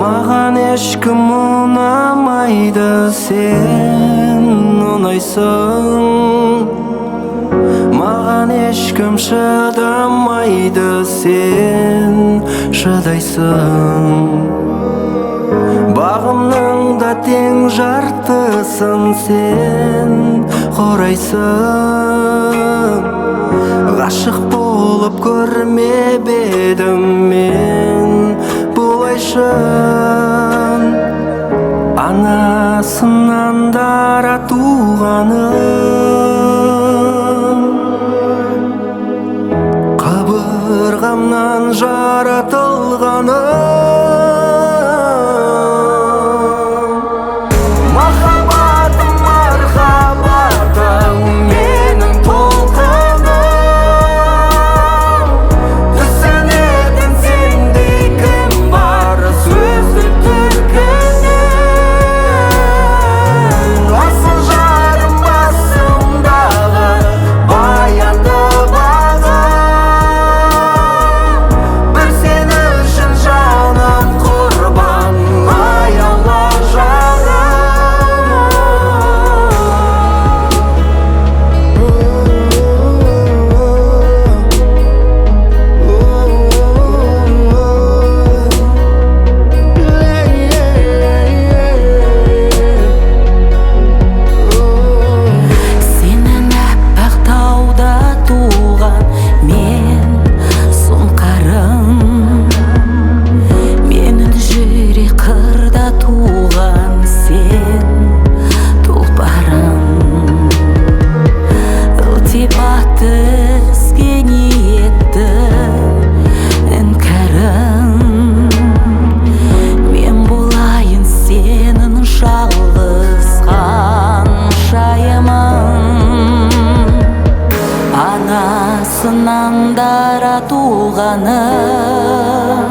Маған ешкім ұнамайды, сен ұнайсың. Маған ешкім шыдамайды, сен шыдайсың. Бағымның да тең жартысын сен құрайсың. Ғашық болып көрмеп едім мен бұлайша. Анасынан дара туғаным, қабырғамнан жаратылғаным. Махаббатым, мархаббатым, менің толқыным. Түсінетін сендей кім бар сөздік түркінен. Асыл жарым басымдағы баянды бағым. Бір сен үшін жаным құрбан, аяла Сенің аппақ тауда туған мен сұңқарым, менің жүрек қырда туған сен тұлпарым. Ілтипатты іске ниеттің іңкәрім, мен болайын сенің жалғыз ханшайымың. Анасынан дара туғаным,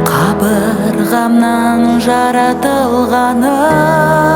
қабырғамнан жаратылғаным.